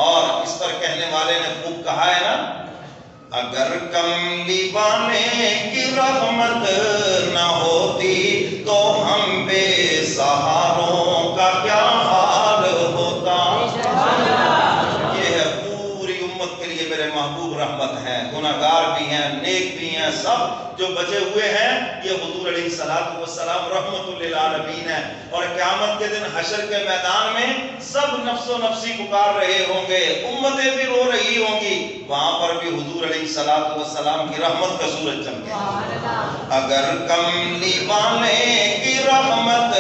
اور اس پر کہنے والے نے خوب کہا ہے نا، اگر کملی والے کی رحمت نہ ہوتی تو ہم بے سہاروں کا کیا حال ہوتا۔ یہ ہے پوری امت کے لیے میرے محبوب رحمت ہے، گناہگار بھی ہیں، نیک بھی ہیں، سب جو بچے ہوئے ہیں یہ حضور علیہ السلام رحمت للعالمین ہے۔ اور قیامت کے دن حشر کے میدان میں سب نفس و نفسی پکار رہے ہوں گے، امتیں بھی رو رہی ہوں گی، وہاں پر بھی حضور علیہ السلام کی رحمت کا سورج چمکے۔ اگر کملی والے کی رحمت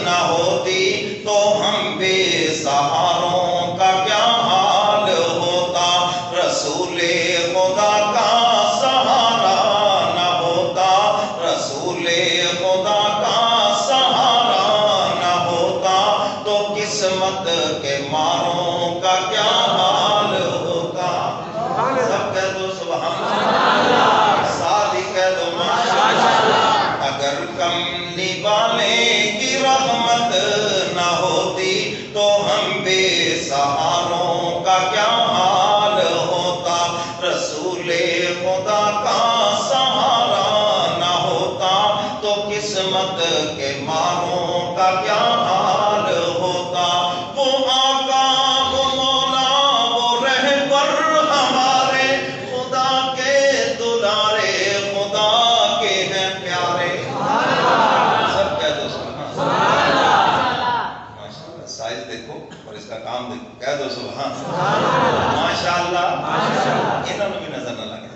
نہ ہوتی تو ہم بے سہاروں کا کیا حال ہوتا، رسول خدا کا سہارا نہ ہوتا، رسول خدا کا سہارا نہ ہوتا تو قسمت کے ماروں کا کیا حال ہوتا۔ سب کہہ دو سبحان اللہ، ساتھ ہی کہہ دو ماشاءاللہ۔ اگر کملی والے کی رحمت نہ ہوتی تو ہم بے سہاروں کا کیا حال ہوتا، رسول خدا کا سہارا نہ ہوتا تو قسمت کے ماروں کا کیا حال ہوتا۔ وہ آقا وہ مولا وہ رہبر ہمارے، خدا کے دلارے خدا کے ہیں پیارے۔ سب کہہ دو سبحان اللہ، ماشاءاللہ۔ سائز دیکھو اور اس کا کام دیکھو، کہہ دو سبحان اللہ، ماشاءاللہ۔ انہوں نے بھی نظر نہ لگے،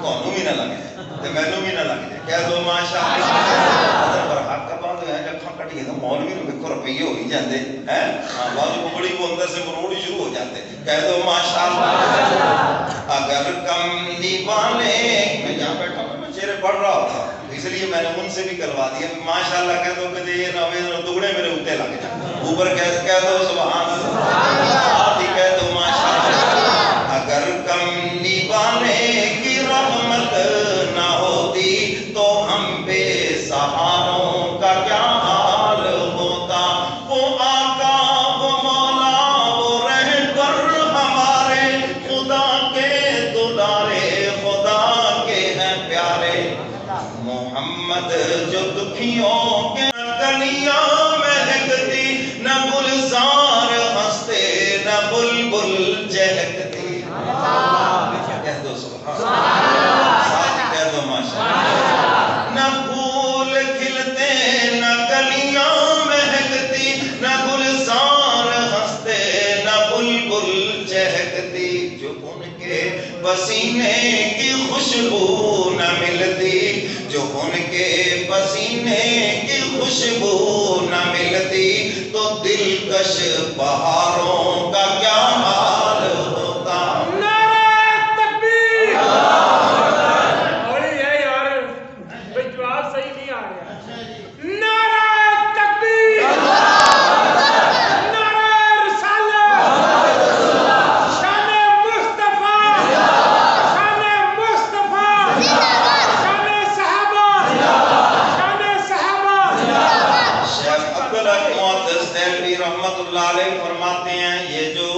تمہیں بھی نہ لگے تے مینوں بھی نہ لگے، کہہ دو ماشاءاللہ۔ حضرت پر حق کا بات ہے جب کھا کٹی تو مولوی نوں ویکھو روپیے ہو ہی جاندے ہیں، بازو بڑی کو اندر سے مروڑ شروع ہو جاتے، کہہ دو ماشاءاللہ۔ اگر کملی والے، میں جہاں بیٹھا ہوں میں چہرے پڑھ رہا ہوتا اس لیے میں نے ان سے بھی کروا دیا، ماشاءاللہ کہہ دو کہ یہ نوے دگڑے میرے اوتے لگ جائیں، اوپر کہہ دو سبحان اللہ، ساتھ ہی کہہ دو ماشاءاللہ۔ اگر کملی والے کی رحمت نہ ہوتی تو ہم بے سہاروں کا کیا حال ہوتا۔ وہ آقا وہ مولا وہ رہبر ہمارے، خدا کے دلارے خدا کے ہیں پیارے۔ محمد جو دکھیوں کے گلیاں مہکتی، نہ گلزار ہنستے نہ بلبل چہکتی۔ کہہ دو سبحان اللہ، ساتھ کہہ دو ماشاءاللہ۔ نہ پھول کھلتے نہ کلیاں مہکتی، نہ گلزار ہنستے نہ بلبل چہکتی، جو ان کے پسینے کی خوشبو نہ ملتی، جو ان کے پسینے کی خوشبو نہ ملتی تو دلکش بہاروں کا کیا حال ہوتا۔ نعرہ تکبیر! اولی ہے یار، بھئی جواب صحیح نہیں آ رہا۔ نعرہ تکبیر! نعرہ رسالت! شان مصطفیٰ! شان مصطفیٰ! شان صحابہ! شان صحابہ! شیخ عبدالحق معتز دہلوی رحمت اللہ علیہ فرماتے ہیں یہ جو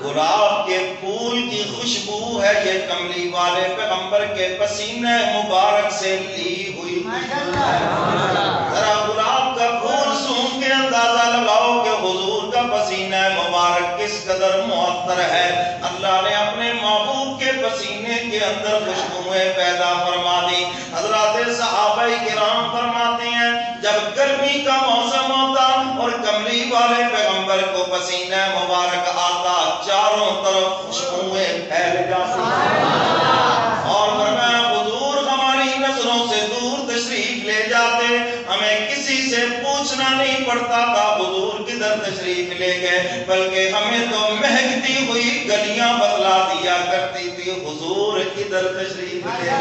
گلاب کے پھول کی خوشبو ہے یہ کملی والے پیغمبر کے پسینہ مبارک سے لی ہوئی خوشبو ہے۔ ذرا گلاب کا پھول سونگھ کے اندازہ لگاؤ کہ حضور کا پسینہ مبارک کس قدر معطر ہے۔ اللہ نے اپنے محبوب کے پسینے کے اندر خوشبوئیں پیدا فرما دی۔ حضرات صحابہ کرام فرماتے ہیں جب گرمی کا موسم ہوتا اور کملی والے پیغمبر کو پسینہ مبارک آتا، چاروں طرف خوشبوئیں پھیل جاتی اور فرمایا حضور ہماری نظروں سے دور تشریف لے جاتے، ہمیں کسی سے پوچھنا نہیں پڑتا تھا حضور کدھر تشریف لے گئے، بلکہ ہمیں تو مہکتی ہوئی گلیاں بتلا دیا کرتی تھی حضور کدھر تشریف لے گئے۔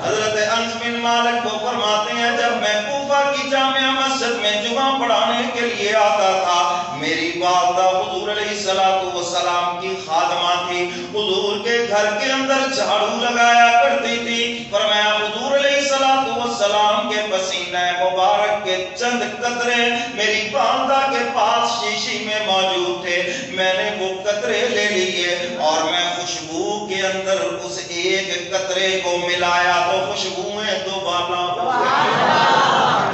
حضرت انس بن مالک کو فرماتے ہیں جب میں کوفہ کی جامع مسجد میں جمعہ پڑھانے کے لیے آتا تھا، میری والدہ حضور علیہ السلام کی خادمہ تھی، حضور کے گھر کے اندر جھاڑو لگایا کرتی تھی، فرمایا حضور علیہ السلام کے پسینہ مبارک کے چند قطرے میری والدہ کے پاس شیشی میں موجود تھے، میں نے وہ قطرے قطرے کو ملایا تو خوشبوئیں دوبالا ہو گئی۔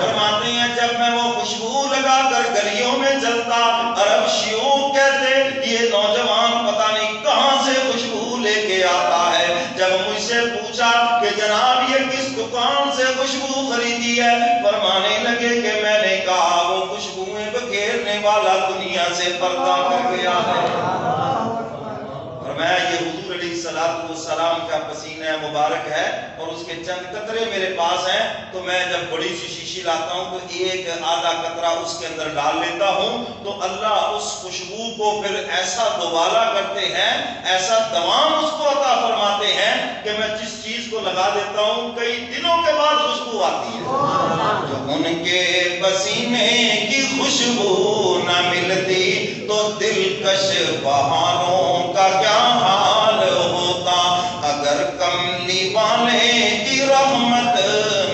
فرماتے ہیں جب میں وہ خوشبو لگا کر گلیوں میں چلتا، عرب شیوخ کہتے یہ نوجوان پتہ نہیں کہاں سے خوشبو لے کے آتا ہے۔ جب مجھ سے پوچھا کہ جناب یہ کس دکان سے خوشبو خریدی ہے، فرمانے لگے کہ میں نے کہا وہ خوشبوئیں بکھیرنے والا دنیا سے پردہ کر گیا ہے۔ اور میں یہ حضور علیہ السلام کا پسینہ مبارک ہے اور اس کے چند قطرے میرے پاس ہیں، تو میں جب بڑی سی شیشی لاتا ہوں تو ایک آدھا قطرہ اس کے اندر ڈال لیتا ہوں، تو اللہ اس خوشبو کو پھر ایسا دوبالا کرتے ہیں، ایسا دوام اس کو عطا فرماتے ہیں کہ میں جس چیز کو لگا دیتا ہوں کئی دنوں کے بعد خوشبو آتی ہے۔ جو ان کے پسینے کی خوشبو نہ ملتی تو دلکش بہاروں کا کیا حال ہوتا، اگر کملی والے کی رحمت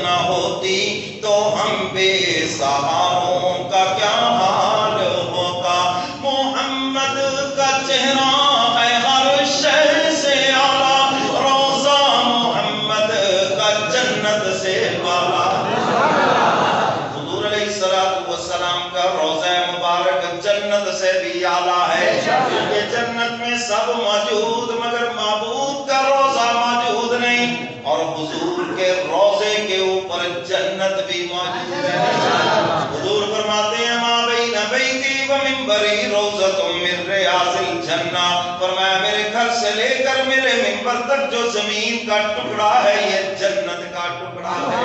نہ ہوتی تو ہم بے سہاروں کا کیا حال ہوتا۔ محمد کا چہرہ ہے ہر شے سے اعلیٰ، روضہ محمد کا جنت سے بالا۔ حضور علیہ السلام کا روضہ مبارک جنت سے بھی اعلیٰ ہے۔ یہ جنت میں سب موجود مگر معبود کا روضہ موجود نہیں، اور حضور کے روضے کے اوپر جنت بھی موجود ہے۔ حضور فرماتے ہیں ما بین بیتی و منبری روضۃ من ریاض الجنہ، فرمایا میرے گھر سے لے کر میرے منبر تک جو زمین کا ٹکڑا ہے یہ جنت کا ٹکڑا ہے،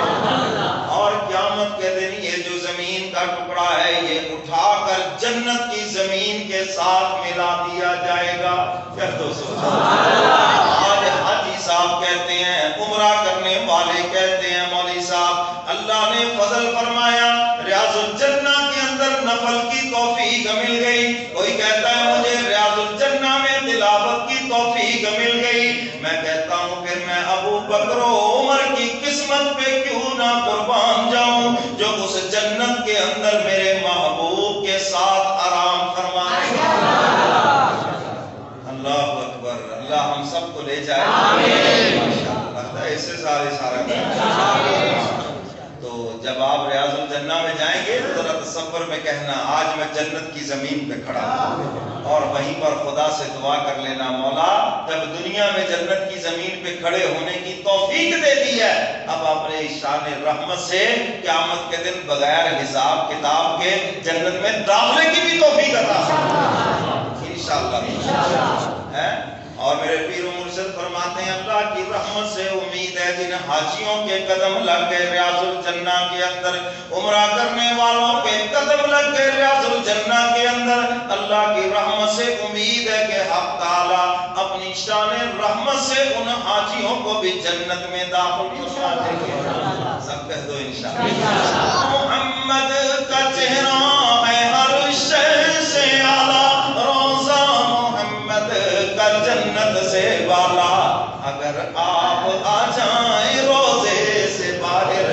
اور قیامت کے دن یہ جو زمین کا ٹکڑا ہے یہ اٹھا کر جنت کی زمین کے ساتھ ملا دیا جائے گا۔ کہہ دو سبحان اللہ۔ آج حاجی صاحب کہتے ہیں، عمرہ کرنے والے کہتے ہیں مولوی صاحب اللہ نے فضل فرمایا ریاض الجنہ کے اندر نفل کی توفیق مل گئی، کوئی کہتا ہے مجھے ریاض الجنہ میں تلاوت کی توفیق مل گئی، میں کہتا ہوں پھر میں ابو بکر و عمر کی قسمت پہ کیوں نہ قربان جاؤں جو اس جنت کے اندر میرے محبوب کے ساتھ آرام فرمائے۔ اللہ اکبر، اللہ ہم سب کو لے جائے آمین۔ لگتا ہے اس سے سارا تو جب آپ ریاض الجنہ میں جائیں گے تو ذرا تصور میں کہنا آج میں جنت کی زمین پہ کھڑا ہوں، اور وہیں پر خدا سے دعا کر لینا مولا جب دنیا میں جنت کی زمین پہ کھڑے ہونے کی توفیق دے دی ہے، اب اپنے شان رحمت سے قیامت کے دن بغیر حساب کتاب کے جنت میں داخلے کی بھی توفیق عطا انشاءاللہ ہے۔ اور میرے پیر و مرشد فرماتے ہیں اللہ کی رحمت سے امید ہے جن حاجیوں کے قدم لگ گئے ریاض الجنہ کے اندر، عمرہ کرنے والوں کے قدم لگ گئے ریاض الجنہ کے اندر، اللہ کی رحمت سے امید ہے کہ حق تعالی اپنی شان رحمت سے ان حاجیوں کو بھی جنت میں داخل فرما دیں گے۔ سب کہہ دو انشاءاللہ۔ محمد کا چہرہ ہے ہر شے سے اعلیٰ، روضہ محمد کا جنت سے بالا، اگر آپ آ جائیں روزے سے باہر،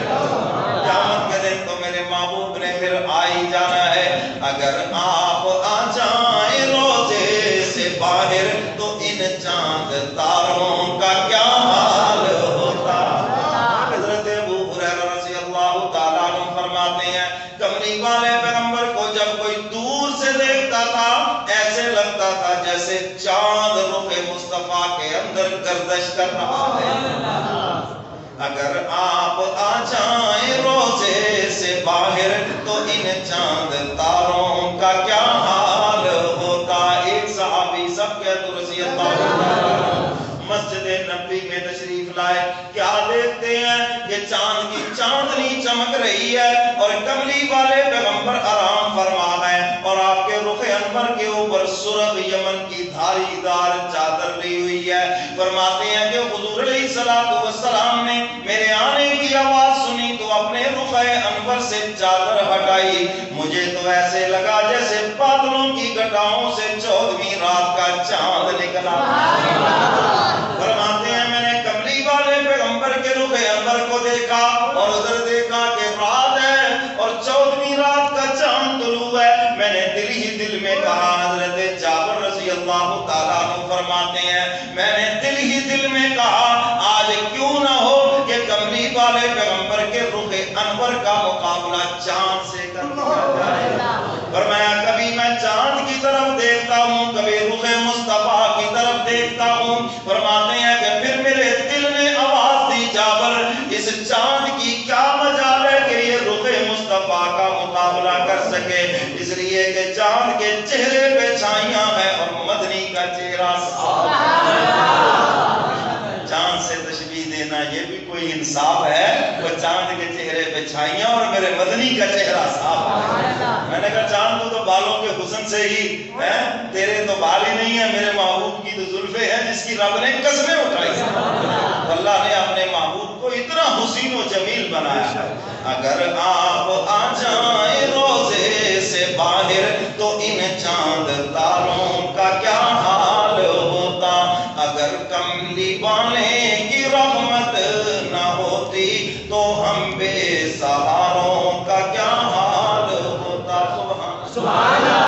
قیامت کے دن تو میرے محبوب نے پھر آ ہی جانا ہے، اگر آپ آ جائیں روزے سے باہر تو ان چاند تاروں کا کیا حال ہوتا۔ حضرت ابو ہریرہ رضی اللہ تعالیٰ عنہ فرماتے ہیں کملی والے پیغمبر کو جب کوئی دور سے دیکھتا تھا ایسے لگتا تھا جیسے چاند رخ مصطفیٰ کے اندر گردش کر رہا ہے۔ اگر آپ آ جائیں روزے سے باہر تو ان چاند تاروں کا کیا حال ہوتا۔ ایک صحابی سب کے رضی اللہ عنہ مسجد نبی میں تشریف لائے، کیا دیکھتے ہیں کہ چاند کی چاندنی چمک رہی ہے اور کملی والے پیغمبر آرام فرما ہے، اور آپ کے رخ انور کے اوپر سرخ یمن کی دھاری دار چادر لی ہوئی ہے۔ فرماتے ہیں کہ حضور علیہ السلام نے میرے آنے کی آواز سنی تو اپنے رخ انور سے چادر ہٹائی، مجھے تو ایسے لگا جیسے بادلوں کی گٹاؤں سے 14ویں رات کا چاند نکلا۔ فرماتے ہیں میں نے کملی والے پیغمبر کے رخ انور کو دیکھا اور ادھر دیکھا کہ رات ہے اور 14ویں رات کا چاند طلوع ہے، میں نے دل ہی دل میں کہا، حضرت جابر رضی اللہ تعالیٰ عنہ فرماتے ہیں میں نے دل ہی دل میں کہا آج کیوں والے پیغمبر کے رخ انور کا مقابلہ چاند سے کر دیا جائے. فرمایا کبھی میں چاند کی طرف دیکھتا ہوں, کبھی رخ مصطفیٰ کی طرف دیکھتا ہوں. فرماتے ہیں کہ پھر میرے دل نے آواز دی, جابر اس چاند کی کیا مجال ہے کہ یہ رخ مصطفیٰ کا مقابلہ کر سکے, اس لیے کہ چاند کے چہرے پہ چھائیاں ہیں اور مدنی کا چہرہ صاف ہے. چاند سے تشبیہ دینا یہ بھی کوئی انصاف ہے؟ وہ چاند کے چہرے پہ چھائیاں اور میرے مدنی کا چہرہ صاف ہے. میں نے کہا چاند تو بالوں کے حسن سے ہی ہے, تیرے تو بال ہی نہیں ہیں, میرے محبوب کی تو زلفیں ہیں جس کی رب نے قسمیں اٹھائی ہیں. اللہ نے اپنے محبوب کو اتنا حسین و جمیل بنایا ہے. اگر آپ آ جائیں روزے سے باہر تو